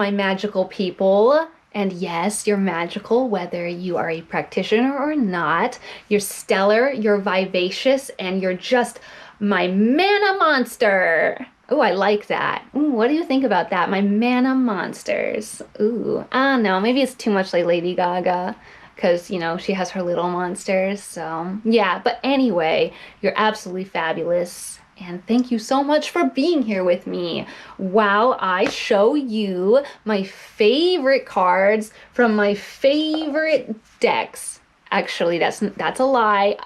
my magical people. And yes, you're magical whether you are a practitioner or not. You're stellar, you're vivacious, and you're just my mana monster. Oh, I like that. Ooh, what do you think about that? My mana monsters. Ooh, I don't know. Maybe it's too much like Lady Gaga because, you know, she has her little monsters. So, yeah. But anyway, you're absolutely fabulous. And thank you so much for being here with me while I show you my favorite cards from my favorite decks. Actually, that's a lie.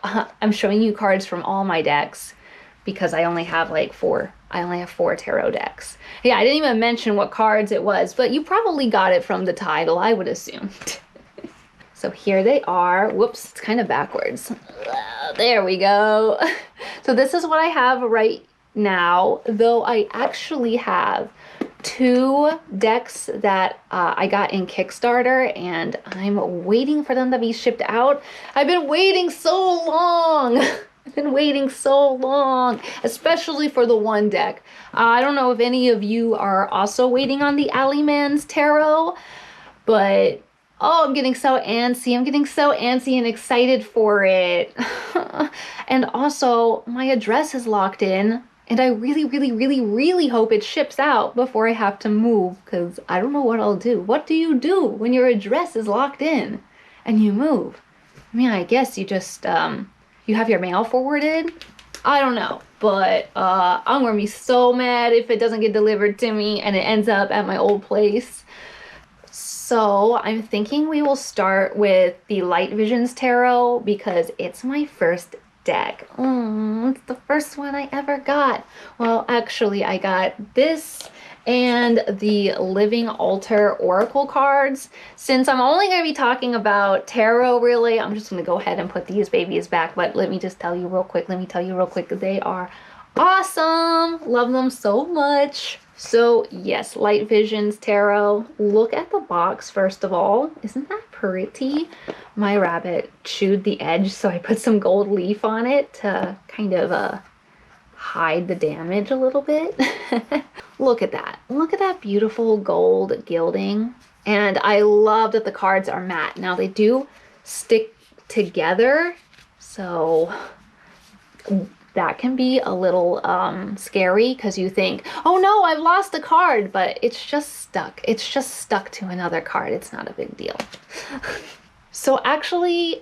I'm showing you cards from all my decks because I only have like four. I only have four tarot decks. Yeah, I didn't even mention what cards it was, but you probably got it from the title, I would assume. So here they are. Whoops, it's kind of backwards. There we go. So this is what I have right now, though I actually have two decks that I got in Kickstarter, and I'm waiting for them to be shipped out. I've been waiting so long. I've been waiting so long, especially for the one deck. I don't know if any of you are also waiting on the Alleyman's Tarot, but oh, I'm getting so antsy. I'm getting so antsy and excited for it. And also, my address is locked in, and I really, really, really, really hope it ships out before I have to move, because I don't know what I'll do. What do you do when your address is locked in and you move? I mean, I guess you just, you have your mail forwarded? I don't know, but I'm gonna be so mad if it doesn't get delivered to me and it ends up at my old place. So I'm thinking we will start with the Light Visions Tarot because it's my first deck. It's the first one I ever got. Well, actually, I got this and the Living Altar Oracle cards. Since I'm only going to be talking about tarot, really, I'm just going to go ahead and put these babies back. But let me just tell you real quick. They are awesome. Love them so much. So yes, Light Visions Tarot. Look at the box first of all. Isn't that pretty? My rabbit chewed the edge, so I put some gold leaf on it to kind of hide the damage a little bit. Look at that. Look at that beautiful gold gilding. And I love that the cards are matte. Now they do stick together, so that can be a little scary because you think, oh no, I've lost a card, but it's just stuck. It's just stuck to another card. It's not a big deal. So actually,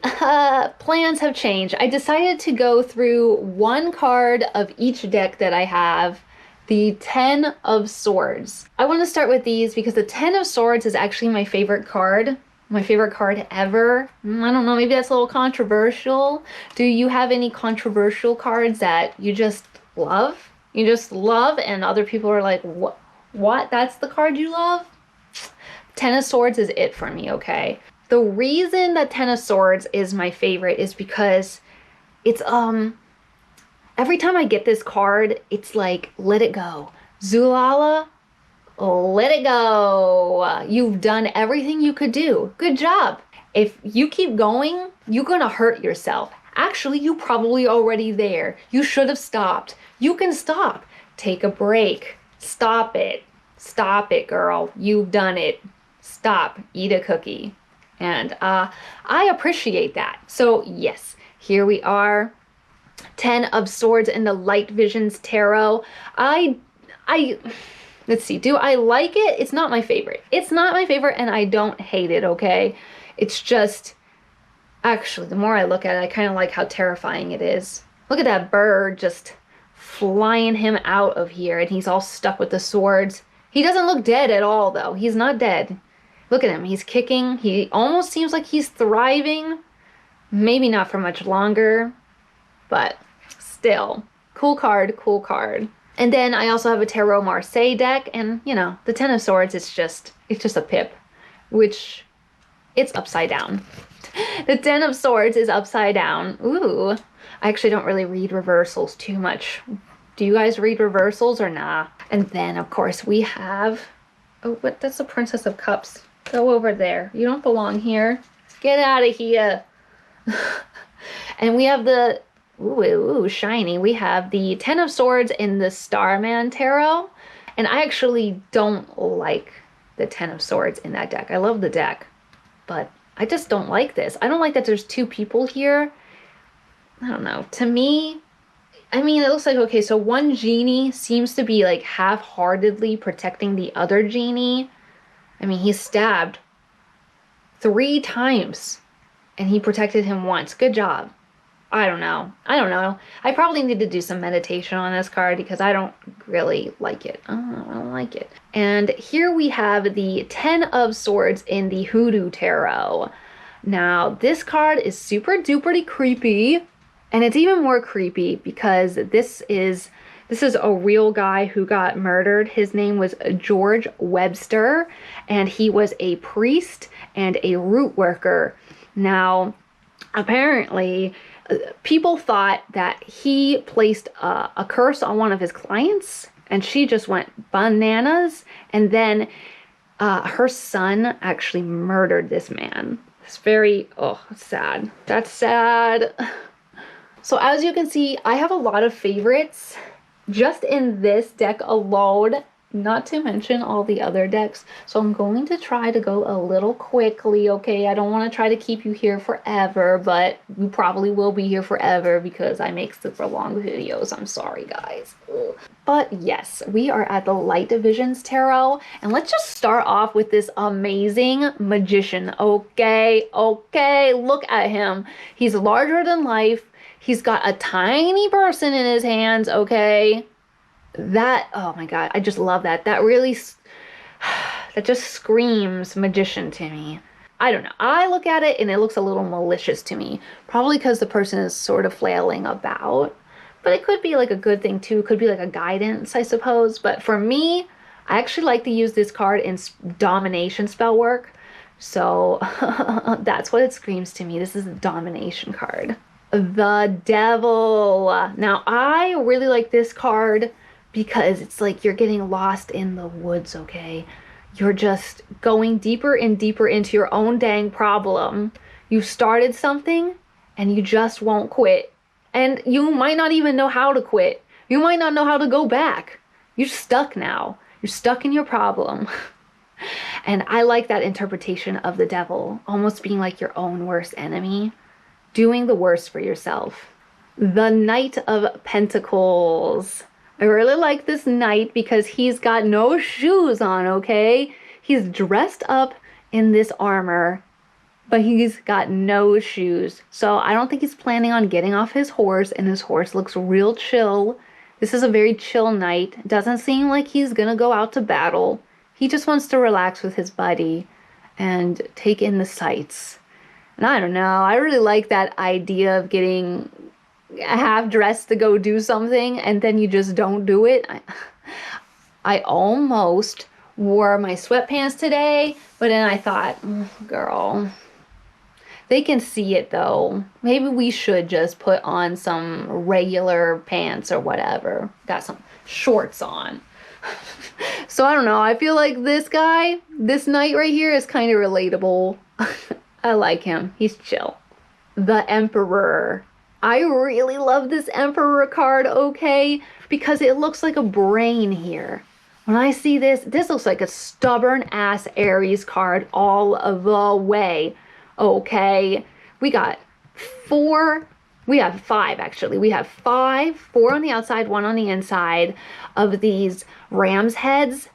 plans have changed. I decided to go through one card of each deck that I have, the Ten of Swords. I want to start with these because the Ten of Swords is actually my favorite card. My favorite card ever. I don't know, maybe that's a little controversial. Do you have any controversial cards that you just love? You just love and other people are like, what? That's the card you love? Ten of Swords is it for me, okay? The reason that Ten of Swords is my favorite is because it's, every time I get this card, it's like, let it go. Zullala, let it go. You've done everything you could do. Good job. If you keep going, you're gonna hurt yourself. Actually, you're probably already there. You should have stopped. You can stop. Take a break. Stop it. Stop it, girl. You've done it. Stop. Eat a cookie. And I appreciate that. So yes, here we are. Ten of Swords in the Light Visions Tarot. Let's see, do I like it? It's not my favorite. It's not my favorite and I don't hate it, okay? It's just, actually, the more I look at it, I kind of like how terrifying it is. Look at that bird just flying him out of here and he's all stuck with the swords. He doesn't look dead at all, though. He's not dead. Look at him. He's kicking. He almost seems like he's thriving. Maybe not for much longer, but still. Cool card, cool card. And then I also have a Tarot Marseille deck, and you know, the Ten of Swords, it's just a pip, which it's upside down. The Ten of Swords is upside down. Ooh, I actually don't really read reversals too much. Do you guys read reversals or nah? And then of course we have, oh, what? That's the Princess of Cups. Go over there. You don't belong here. Get out of here. And we have the ooh, shiny. We have the Ten of Swords in the Starman Tarot. And I actually don't like the Ten of Swords in that deck. I love the deck, but I just don't like this. I don't like that there's two people here. I don't know. To me, I mean, it looks like, okay, so one genie seems to be like half-heartedly protecting the other genie. I mean, he's stabbed 3 times and he protected him once. Good job. I don't know. I don't know. I probably need to do some meditation on this card because I don't really like it. I don't like it. And here we have the Ten of Swords in the HooDoo Tarot. Now, this card is super duper creepy. And it's even more creepy because this is a real guy who got murdered. His name was George Webster, and he was a priest and a root worker. Now, apparently, people thought that he placed a curse on one of his clients, and she just went bananas. And then her son actually murdered this man. It's very, sad. That's sad. So as you can see, I have a lot of favorites just in this deck alone, not to mention all the other decks. So I'm going to try to go a little quickly, okay? I don't want to try to keep you here forever, but you probably will be here forever because I make super long videos. I'm sorry, guys. Ugh. But yes, we are at the Light Divisions Tarot, and let's just start off with this amazing magician, okay? Okay, look at him. He's larger than life. He's got a tiny person in his hands, okay? That, oh my God, I just love that. That really, that just screams magician to me. I don't know. I look at it and it looks a little malicious to me. Probably because the person is sort of flailing about. But it could be like a good thing too. It could be like a guidance, I suppose. But for me, I actually like to use this card in domination spell work. So that's what it screams to me. This is a domination card. The Devil. Now, I really like this card because it's like you're getting lost in the woods, okay? You're just going deeper and deeper into your own dang problem. You started something and you just won't quit. And you might not even know how to quit. You might not know how to go back. You're stuck now. You're stuck in your problem. And I like that interpretation of the devil, almost being like your own worst enemy. Doing the worst for yourself. The Knight of Pentacles. I really like this knight because he's got no shoes on, okay? He's dressed up in this armor, but he's got no shoes. So I don't think he's planning on getting off his horse, and his horse looks real chill. This is a very chill knight. Doesn't seem like he's gonna go out to battle. He just wants to relax with his buddy and take in the sights. And I don't know, I really like that idea of getting half dressed to go do something and then you just don't do it. I almost wore my sweatpants today, but then I thought, girl, they can see it though. Maybe we should just put on some regular pants or whatever. Got some shorts on. So I don't know, I feel like this guy, this knight right here is kind of relatable. I like him. He's chill. The Emperor. I really love this Emperor card, okay? Because it looks like a brain here. When I see this, this looks like a stubborn-ass Aries card all the way, okay? We got 4, we have 5 actually. We have 5, 4 on the outside, 1 on the inside of these ram's heads.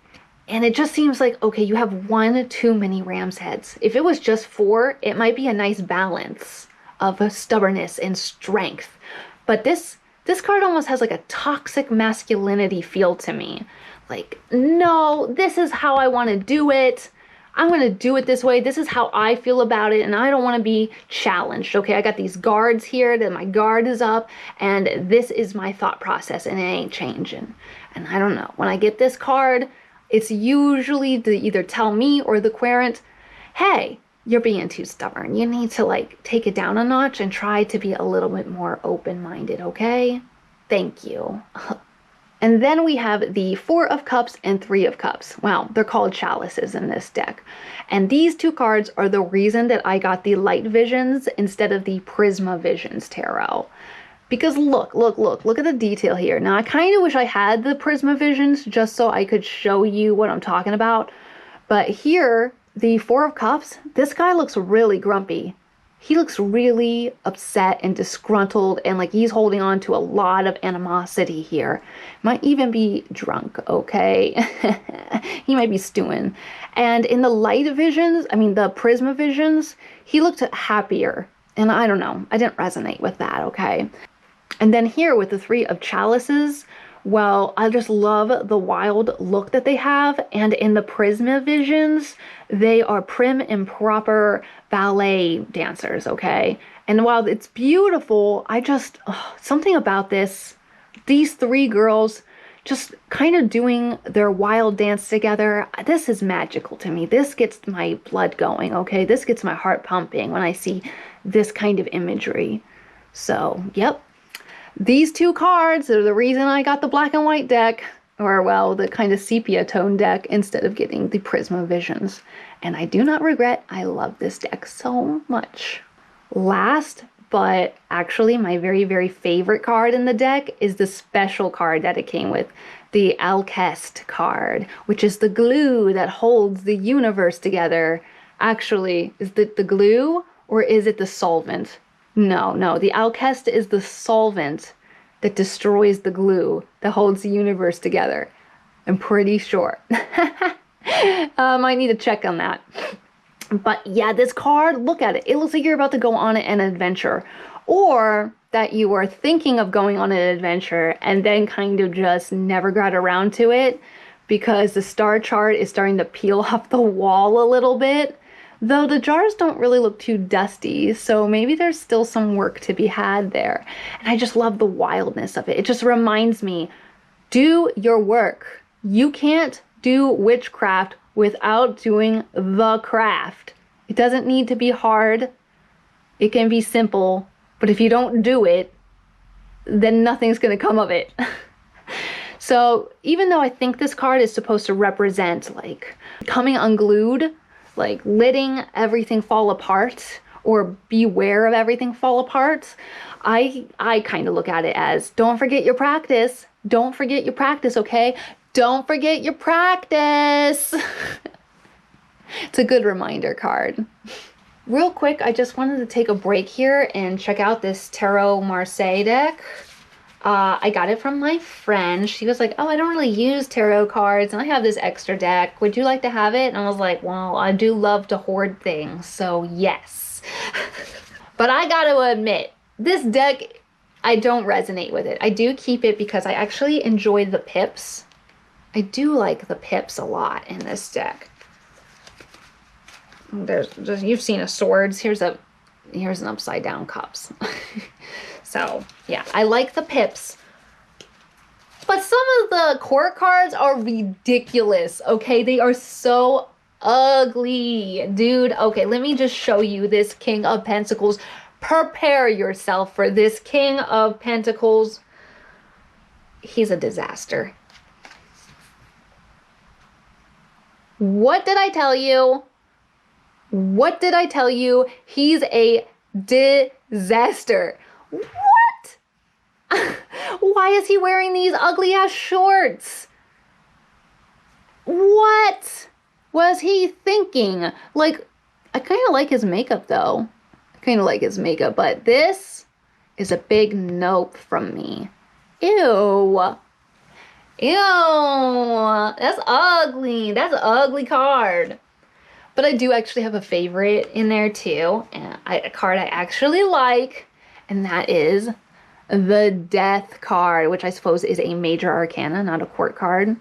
And it just seems like, okay, you have 1 too many ram's heads. If it was just 4, it might be a nice balance of stubbornness and strength. But this card almost has like a toxic masculinity feel to me. Like, no, this is how I want to do it. I'm going to do it this way. This is how I feel about it. And I don't want to be challenged. Okay, I got these guards here that my guard is up. And this is my thought process. And it ain't changing. And I don't know. When I get this card, it's usually to either tell me or the querent, hey, you're being too stubborn. You need to like take it down a notch and try to be a little bit more open-minded, okay? Thank you. And then we have the 4 of Cups and 3 of Cups. Wow, they're called chalices in this deck. And these 2 cards are the reason that I got the Light Visions instead of the Prisma Visions Tarot. Because look at the detail here. Now, I kind of wish I had the Prisma Visions just so I could show you what I'm talking about. But here, the Four of Cups, this guy looks really grumpy. He looks really upset and disgruntled, and like he's holding on to a lot of animosity here. Might even be drunk, okay? He might be stewing. And in the light visions, I mean the prisma visions, he looked happier. And I don't know, I didn't resonate with that, okay? And then here with the Three of Chalices, well, I just love the wild look that they have. And in the Prisma visions, they are prim and proper ballet dancers, okay? And while it's beautiful, something about these three girls just kind of doing their wild dance together. This is magical to me. This gets my blood going, okay? This gets my heart pumping when I see this kind of imagery. So, yep. These two cards are the reason I got the black and white deck, or well, the kind of sepia tone deck instead of getting the Prisma Visions. And I do not regret, I love this deck so much. Last, but actually my very, very favorite card in the deck is the special card that it came with, the Alcest card, which is the glue that holds the universe together. Actually, is it the glue or is it the solvent? No, the Alcest is the solvent that destroys the glue that holds the universe together. I'm pretty sure. I need to check on that. But yeah, this card, look at it. It looks like you're about to go on an adventure. Or that you were thinking of going on an adventure and then kind of just never got around to it because the star chart is starting to peel off the wall a little bit. Though the jars don't really look too dusty, so maybe there's still some work to be had there. And I just love the wildness of it. It just reminds me, do your work. You can't do witchcraft without doing the craft. It doesn't need to be hard. It can be simple, but if you don't do it, then nothing's gonna come of it. So even though I think this card is supposed to represent like coming unglued, like letting everything fall apart or beware of everything fall apart, I kind of look at it as don't forget your practice. Don't forget your practice, okay? Don't forget your practice. It's a good reminder card. Real quick, I just wanted to take a break here and check out this Tarot Marseille deck. I got it from my friend. She was like, oh, I don't really use tarot cards, and I have this extra deck. Would you like to have it? And I was like, well, I do love to hoard things, so yes. But I gotta admit, this deck, I don't resonate with it. I do keep it because I actually enjoy the pips. I do like the pips a lot in this deck. You've seen a swords. Here's an upside down cups. So yeah, I like the pips. But some of the court cards are ridiculous, okay? They are so ugly, dude. Okay, let me just show you this King of Pentacles. Prepare yourself for this King of Pentacles. He's a disaster. What did I tell you? What did I tell you? He's a disaster. What? Why is he wearing these ugly ass shorts? What was he thinking? Like, I kind of like his makeup though. I kind of like his makeup, but this is a big nope from me. Ew. Ew. That's ugly. That's an ugly card. But I do actually have a favorite in there too. And a card I actually like. And that is the Death card, which I suppose is a major arcana, not a court card.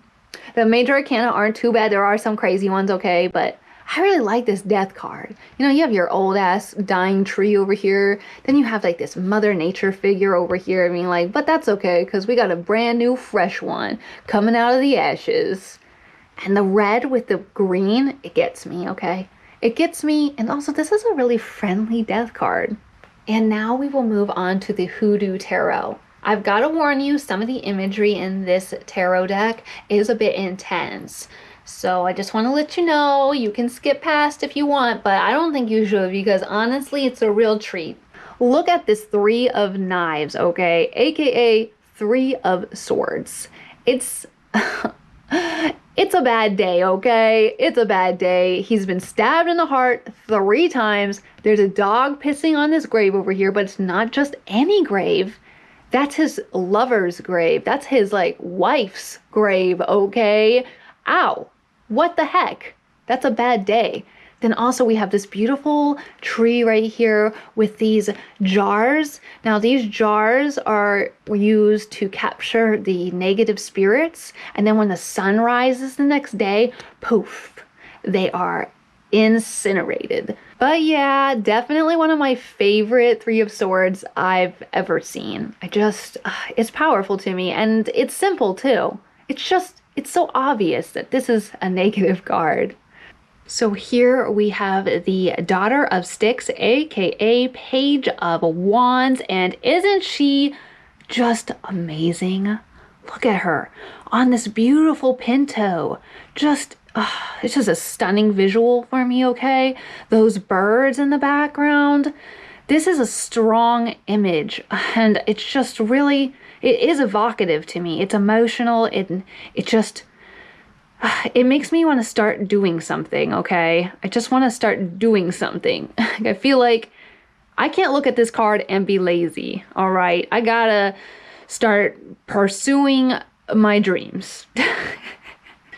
The major arcana aren't too bad. There are some crazy ones, okay? But I really like this Death card. You know, you have your old ass dying tree over here. Then you have like this Mother Nature figure over here. I mean, like, but that's okay because we got a brand new fresh one coming out of the ashes. And the red with the green, it gets me, okay? It gets me. And also, this is a really friendly Death card. And now we will move on to the HooDoo Tarot. I've got to warn you, some of the imagery in this tarot deck is a bit intense. So I just want to let you know, you can skip past if you want, but I don't think you should because honestly, it's a real treat. Look at this Three of Knives, okay? AKA Three of Swords. It's It's a bad day, okay? It's a bad day. He's been stabbed in the heart 3 times. There's a dog pissing on this grave over here, but it's not just any grave. That's his lover's grave. That's his, like, wife's grave, okay? Ow. What the heck? That's a bad day. Then also we have this beautiful tree right here with these jars. Now these jars are used to capture the negative spirits. And then when the sun rises the next day, poof, they are incinerated. But yeah, definitely one of my favorite Three of Swords I've ever seen. It's powerful to me, and it's simple too. It's so obvious that this is a negative card. So here we have the Daughter of Sticks, aka Page of Wands, and isn't she just amazing? Look at her on this beautiful pinto. It's just a stunning visual for me, okay? Those birds in the background. This is a strong image, and it's just really, it is evocative to me. It's emotional, it makes me want to start doing something, okay? I just want to start doing something. I feel like I can't look at this card and be lazy, all right? I gotta start pursuing my dreams.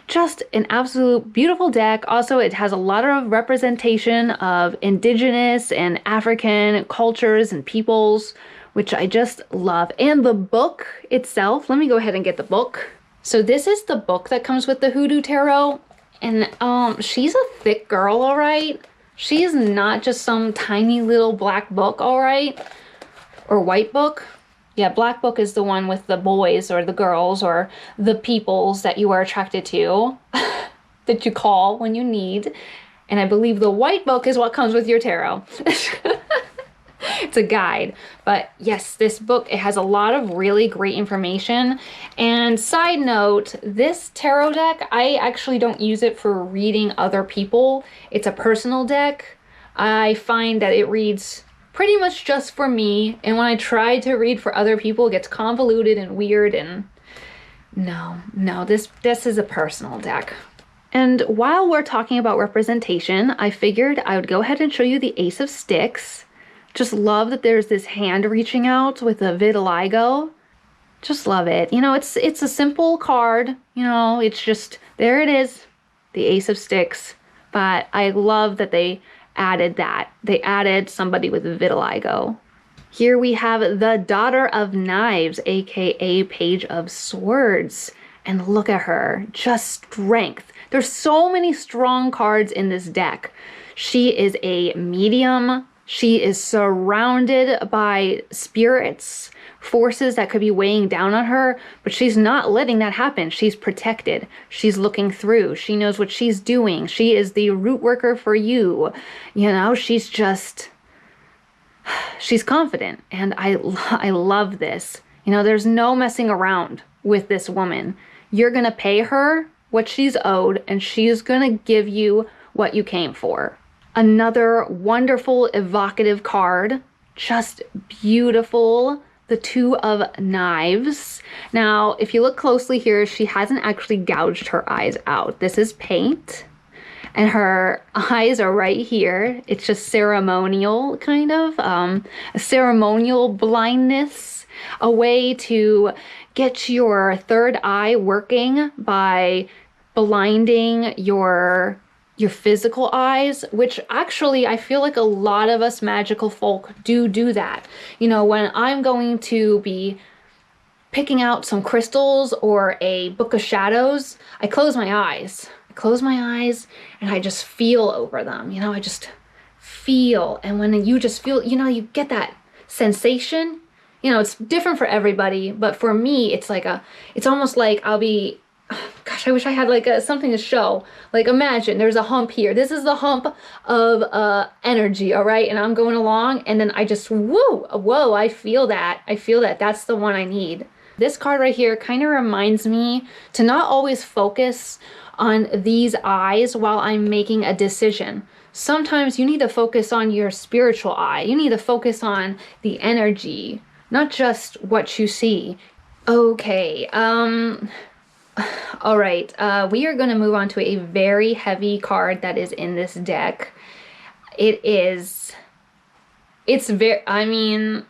Just an absolute beautiful deck. Also, it has a lot of representation of indigenous and African cultures and peoples, which I just love. And the book itself, let me go ahead and get the book. So this is the book that comes with the HooDoo Tarot, and she's a thick girl, all right? She is not just some tiny little black book, all right? Or white book. Yeah, black book is the one with the boys or the girls or the peoples that you are attracted to, that you call when you need. And I believe the white book is what comes with your tarot. It's a guide. But yes, this book, it has a lot of really great information. And side note, this tarot deck, I actually don't use it for reading other people. It's a personal deck. I find that it reads pretty much just for me. And when I try to read for other people, it gets convoluted and weird. And no, this is a personal deck. And while we're talking about representation, I figured I would go ahead and show you the Ace of Sticks. Just love that there's this hand reaching out with a vitiligo. Just love it. You know, it's a simple card. You know, it's just, there it is, the Ace of Sticks. But I love that they added that. They added somebody with vitiligo. Here we have the Daughter of Knives, aka Page of Swords. And look at her, just strength. There's so many strong cards in this deck. She is a medium. She is surrounded by spirits, forces that could be weighing down on her, but she's not letting that happen. She's protected. She's looking through. She knows what she's doing. She is the root worker for you. You know, she's confident, and I love this. You know, there's no messing around with this woman. You're gonna pay her what she's owed, and she's gonna give you what you came for. Another wonderful, evocative card. Just beautiful. The Two of Knives. Now, if you look closely here, she hasn't actually gouged her eyes out. This is paint. And her eyes are right here. It's just ceremonial, kind of. A ceremonial blindness. A way to get your third eye working by blinding your physical eyes, which actually I feel like a lot of us magical folk do that. You know, when I'm going to be picking out some crystals or a book of shadows, I close my eyes. And I just feel over them. You know, I just feel. And when you just feel, you know, you get that sensation. You know, it's different for everybody, but for me, it's almost like I'll be, gosh, I wish I had like something to show. Like, imagine there's a hump here. This is the hump of energy, all right? And I'm going along, and then I just, whoa, I feel that. That's the one I need. This card right here kind of reminds me to not always focus on these eyes while I'm making a decision. Sometimes you need to focus on your spiritual eye. You need to focus on the energy, not just what you see. Okay, All right, we are going to move on to a very heavy card that is in this deck. It's very, I mean,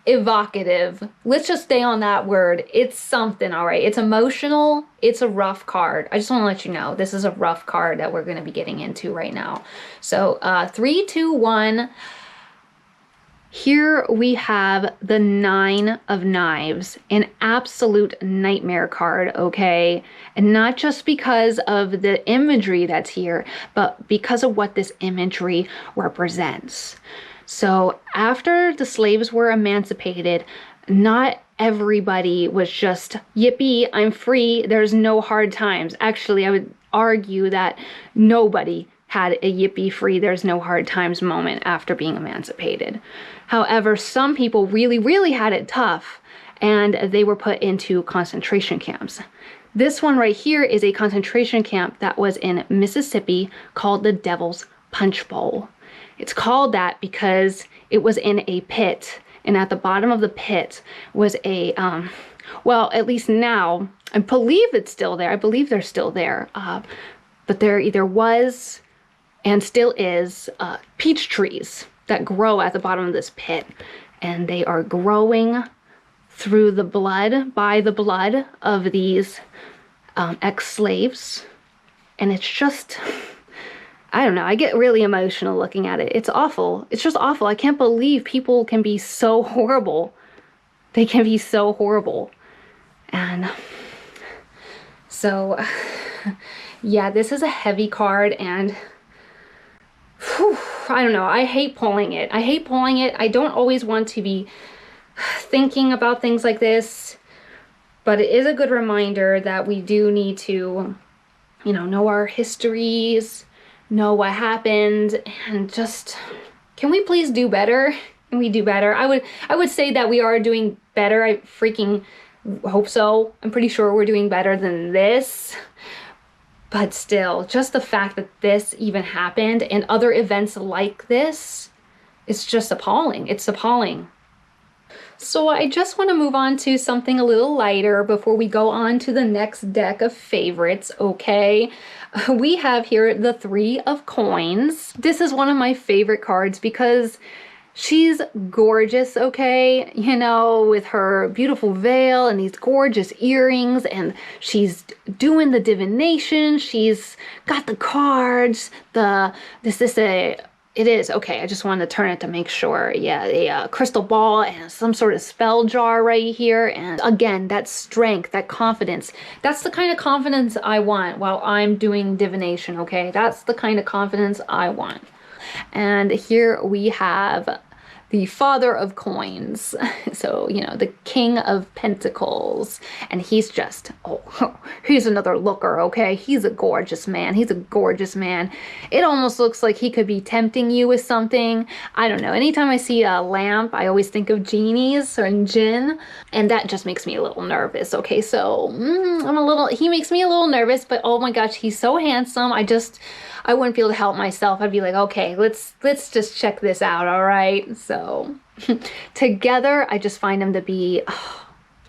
evocative. Let's just stay on that word. It's something, all right. It's emotional. It's a rough card. I just want to let you know, this is a rough card that we're going to be getting into right now. So 3, 2, 1. Here we have the 9 of Knives, an absolute nightmare card, okay? And not just because of the imagery that's here, but because of what this imagery represents. So after the slaves were emancipated, not everybody was just, yippee, I'm free, there's no hard times. Actually, I would argue that nobody had a yippee free, there's no hard times moment after being emancipated. However, some people really, really had it tough, and they were put into concentration camps. This one right here is a concentration camp that was in Mississippi called the Devil's Punch Bowl. It's called that because it was in a pit, and at the bottom of the pit was a, well, at least now, I believe it's still there. I believe they're still there. But there either was and still is peach trees that grow at the bottom of this pit, and they are growing through the blood, by the blood of these ex-slaves. And it's just, I don't know, I get really emotional looking at it. It's awful. It's just awful. I can't believe people can be so horrible. They can be so horrible. And so, yeah, this is a heavy card, and whew, I don't know, I hate pulling it. I hate pulling it. I don't always want to be thinking about things like this, but it is a good reminder that we do need to, you know our histories, know what happened, and just, can we please do better? Can we do better? I would say that we are doing better. I freaking hope so. I'm pretty sure we're doing better than this. But still, just the fact that this even happened and other events like this, it's just appalling. It's appalling. So I just want to move on to something a little lighter before we go on to the next deck of favorites, okay? We have here the 3 of Coins. This is one of my favorite cards because she's gorgeous, okay? With her beautiful veil and these gorgeous earrings, and she's doing the divination. She's got the cards, it is, okay, I just wanted to turn it to make sure. Yeah, a crystal ball and some sort of spell jar right here. And again, that strength, that confidence, that's the kind of confidence I want while I'm doing divination, okay? That's the kind of confidence I want. And here we have the Father of Coins. So, the King of Pentacles. And he's just, he's another looker, okay? He's a gorgeous man. He's a gorgeous man. It almost looks like he could be tempting you with something. I don't know. Anytime I see a lamp, I always think of genies or jinn. And that just makes me a little nervous, okay? So, he makes me a little nervous, but oh my gosh, he's so handsome. I wouldn't be able to help myself. I'd be like, okay, let's just check this out, all right? So together, I just find them to be,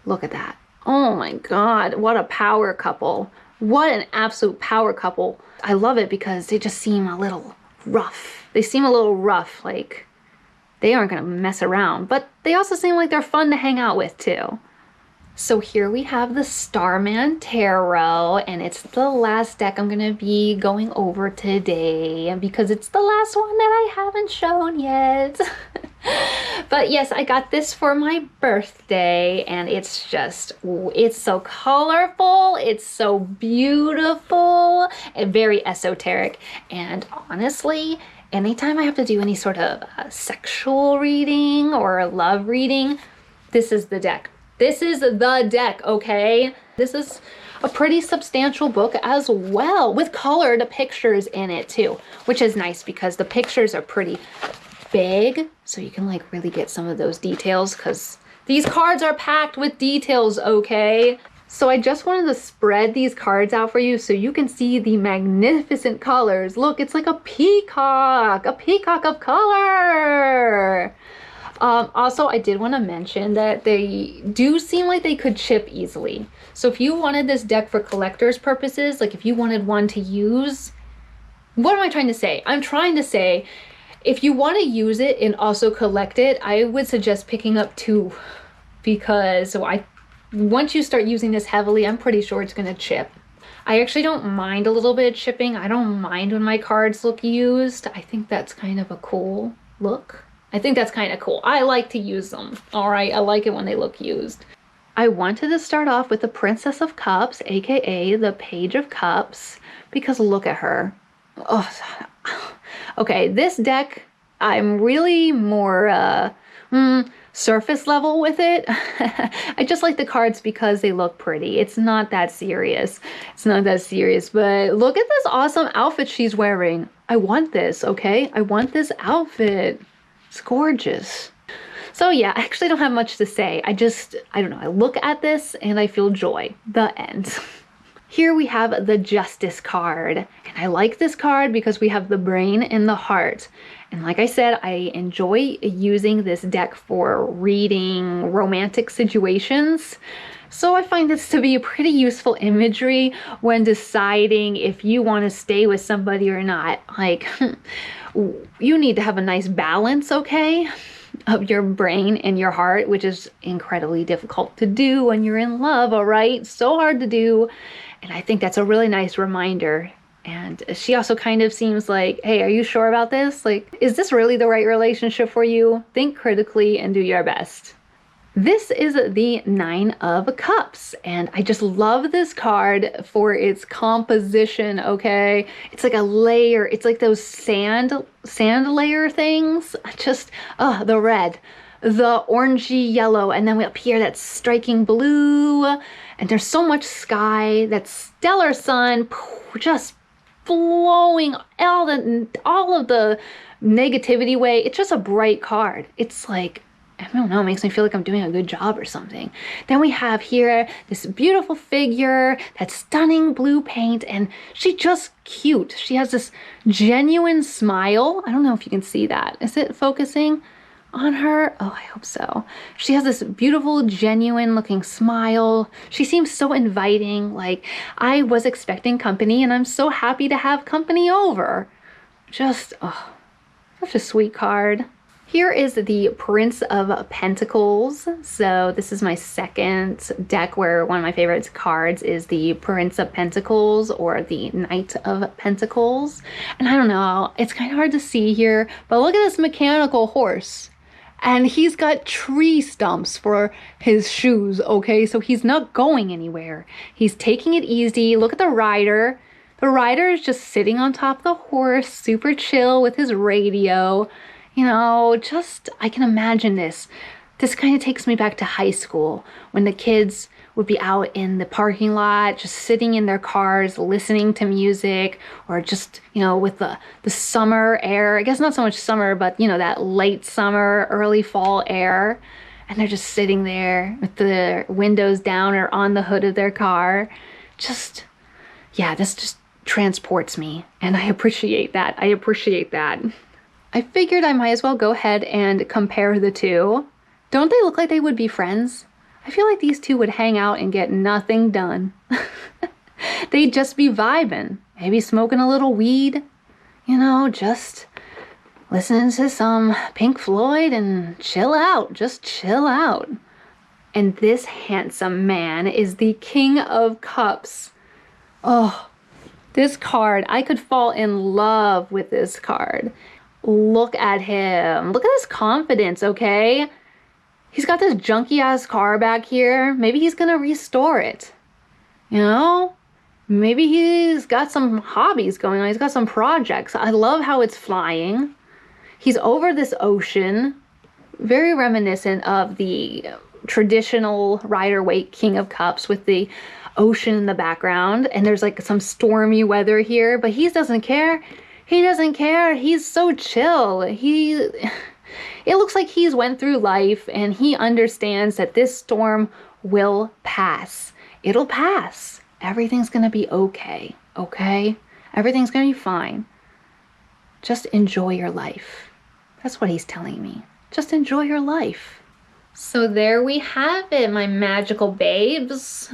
look at that. Oh my God, what a power couple. What an absolute power couple. I love it because they just seem a little rough. They seem a little rough, like they aren't gonna mess around, but they also seem like they're fun to hang out with too. So here we have the Starman Tarot, and it's the last deck I'm going to be going over today because it's the last one that I haven't shown yet. But yes, I got this for my birthday, and it's so colorful, it's so beautiful, and very esoteric, and honestly, anytime I have to do any sort of sexual reading or a love reading, this is the deck. This is the deck, okay? This is a pretty substantial book as well, with colored pictures in it too, which is nice because the pictures are pretty big, so you can like really get some of those details because these cards are packed with details, okay? So I just wanted to spread these cards out for you so you can see the magnificent colors. Look, it's like a peacock of color. Also, I did want to mention that they do seem like they could chip easily. So if you wanted this deck for collector's purposes, like if you wanted one to use, what am I trying to say? I'm trying to say, if you want to use it and also collect it, I would suggest picking up two, because once you start using this heavily, I'm pretty sure it's going to chip. I actually don't mind a little bit of chipping. I don't mind when my cards look used. I think that's kind of a cool look. I think that's kind of cool. I like to use them. All right, I like it when they look used. I wanted to start off with the Princess of Cups, aka the Page of Cups, because look at her. Oh, okay, this deck, I'm really more surface level with it. I just like the cards because they look pretty. It's not that serious. It's not that serious, but look at this awesome outfit she's wearing. I want this, okay? I want this outfit. It's gorgeous. So yeah, I actually don't have much to say. I don't know. I look at this and I feel joy. The end. Here we have the Justice card. And I like this card because we have the brain and the heart. And like I said, I enjoy using this deck for reading romantic situations. So I find this to be a pretty useful imagery when deciding if you want to stay with somebody or not. Like, you need to have a nice balance, okay, of your brain and your heart, which is incredibly difficult to do when you're in love, all right? So hard to do. And I think that's a really nice reminder. And she also kind of seems like, hey, are you sure about this? Like, is this really the right relationship for you? Think critically and do your best. This is the Nine of Cups, and I just love this card for its composition, okay? It's like a layer, it's like those sand layer things. Just, oh, the red, the orangey yellow, and then we up here that striking blue, and there's so much sky, that stellar sun, just flowing all of the negativity away. It's just a bright card. It's like, I don't know, it makes me feel like I'm doing a good job or something. Then we have here this beautiful figure, that stunning blue paint, and she's just cute. She has this genuine smile. I don't know if you can see that. Is it focusing on her? Oh, I hope so. She has this beautiful, genuine looking smile. She seems so inviting. Like, I was expecting company and I'm so happy to have company over. Just, oh, such a sweet card. Here is the Prince of Pentacles. So this is my second deck where one of my favorite cards is the Prince of Pentacles or the Knight of Pentacles. And I don't know, it's kind of hard to see here, but look at this mechanical horse. And he's got tree stumps for his shoes, okay? So he's not going anywhere. He's taking it easy. Look at the rider. The rider is just sitting on top of the horse, super chill with his radio. You know, just, I can imagine this. This kind of takes me back to high school when the kids would be out in the parking lot, just sitting in their cars, listening to music, or just, you know, with the summer air. I guess not so much summer, but, you know, that late summer, early fall air. And they're just sitting there with the windows down or on the hood of their car. Just, yeah, this just transports me. And I appreciate that. I appreciate that. I figured I might as well go ahead and compare the two. Don't they look like they would be friends? I feel like these two would hang out and get nothing done. They'd just be vibing, maybe smoking a little weed, you know, just listening to some Pink Floyd and chill out, just chill out. And this handsome man is the King of Cups. Oh, this card, I could fall in love with this card. Look at him. Look at his confidence, okay? He's got this junky ass car back here. Maybe he's gonna restore it. You know? Maybe he's got some hobbies going on. He's got some projects. I love how it's flying. He's over this ocean. Very reminiscent of the traditional Rider-Waite King of Cups with the ocean in the background. And there's like some stormy weather here, but he doesn't care. He doesn't care. He's so chill. It looks like he's went through life and he understands that this storm will pass. It'll pass. Everything's gonna be okay, okay? Everything's gonna be fine. Just enjoy your life. That's what he's telling me. just enjoy your life. So there we have it, my magical babes.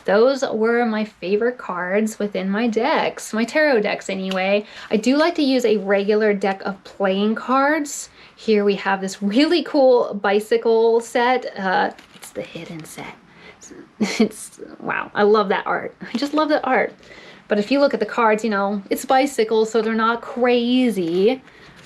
Those were my favorite cards within my decks, my tarot decks anyway. I do like to use a regular deck of playing cards. Here we have this really cool bicycle set. It's the hidden set. It's, wow, I love that art. I just love that art. But if you look at the cards, you know, it's bicycles, so they're not crazy.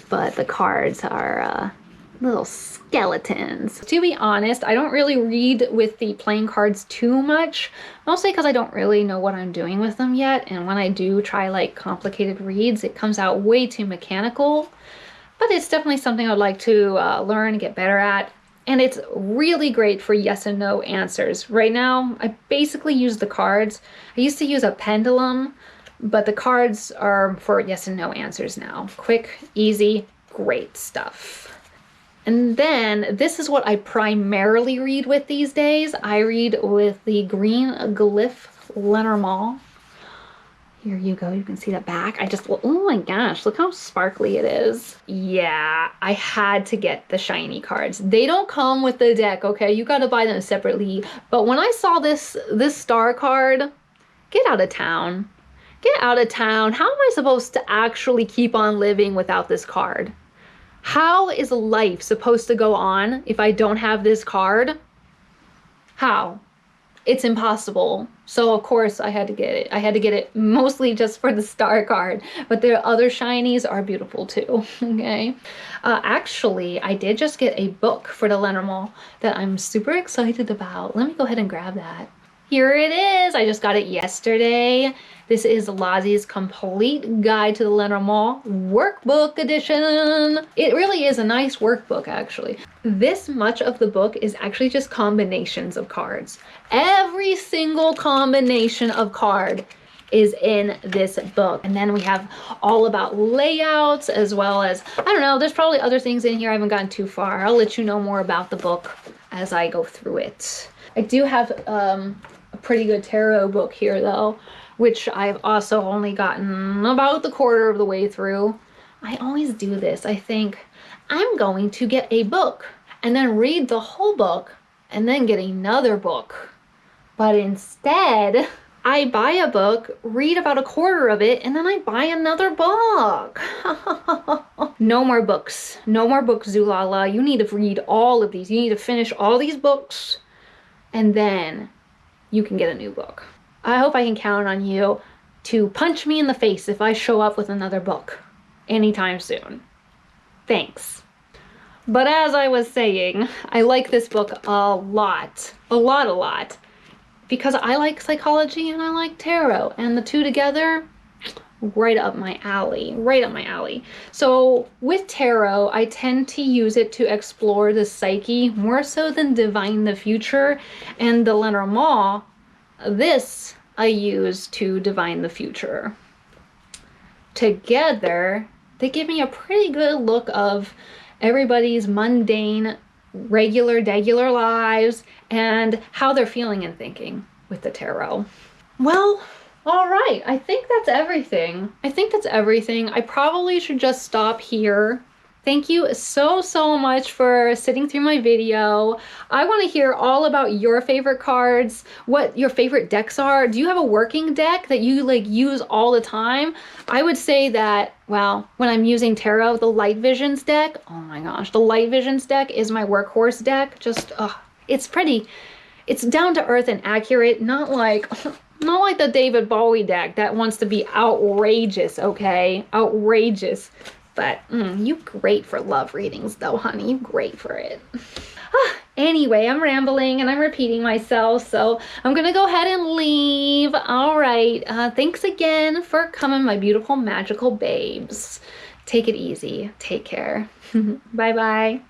But the cards are little skeletons. To be honest, I don't really read with the playing cards too much, mostly because I don't really know what I'm doing with them yet, and when I do try like complicated reads, it comes out way too mechanical. But it's definitely something I'd like to learn and get better at, and it's really great for yes and no answers. Right now, I basically use the cards. I used to use a pendulum, but the cards are for yes and no answers now. Quick, easy, great stuff. And then this is what I primarily read with these days. I read with the green glyph Lenormand. Here you go, you can see the back. Oh my gosh, look how sparkly it is. Yeah, I had to get the shiny cards. They don't come with the deck, okay? You gotta buy them separately. But when I saw this star card, get out of town. Get out of town. How am I supposed to actually keep on living without this card? How is life supposed to go on if I don't have this card? How? It's impossible. So of course I had to get it. I had to get it mostly just for the star card, but the other shinies are beautiful too, okay? Actually, I did just get a book for the Lenormand that I'm super excited about. Let me go ahead and grab that. Here it is. I just got it yesterday. This is Lazzie's Complete Guide to the Lenormand Workbook Edition. It really is a nice workbook, actually. This much of the book is actually just combinations of cards. Every single combination of card is in this book. And then we have all about layouts, as well as, I don't know, there's probably other things in here. I haven't gotten too far. I'll let you know more about the book as I go through it. I do have a pretty good tarot book here though, which I've also only gotten about the quarter of the way through. I always do this. I think I'm going to get a book and then read the whole book and then get another book. But instead, I buy a book, read about a quarter of it, and then I buy another book. No more books. No more books, Zullala. You need to read all of these. You need to finish all these books, and then you can get a new book. I hope I can count on you to punch me in the face if I show up with another book anytime soon. Thanks. But as I was saying, I like this book a lot. A lot. Because I like psychology and I like tarot, and the two together, right up my alley, right up my alley. So with tarot, I tend to use it to explore the psyche more so than divine the future, and the Lenormand, this I use to divine the future. Together, they give me a pretty good look of everybody's mundane, regular lives and how they're feeling and thinking with the tarot. Well, all right, I think that's everything. I probably should just stop here. Thank you so much for sitting through my video. I want to hear all about your favorite cards, what your favorite decks are. Do you have a working deck that you like use all the time? I would say that, well, when I'm using tarot, the Light Visions deck, oh my gosh, the Light Visions deck is my workhorse deck. Just, it's pretty, it's down to earth and accurate, not like the David Bowie deck that wants to be outrageous, okay? Outrageous. But you great for love readings though, honey. You great for it. Anyway, I'm rambling and I'm repeating myself, so I'm gonna go ahead and leave. All right, thanks again for coming, my beautiful magical babes. Take it easy. Take care. Bye-bye.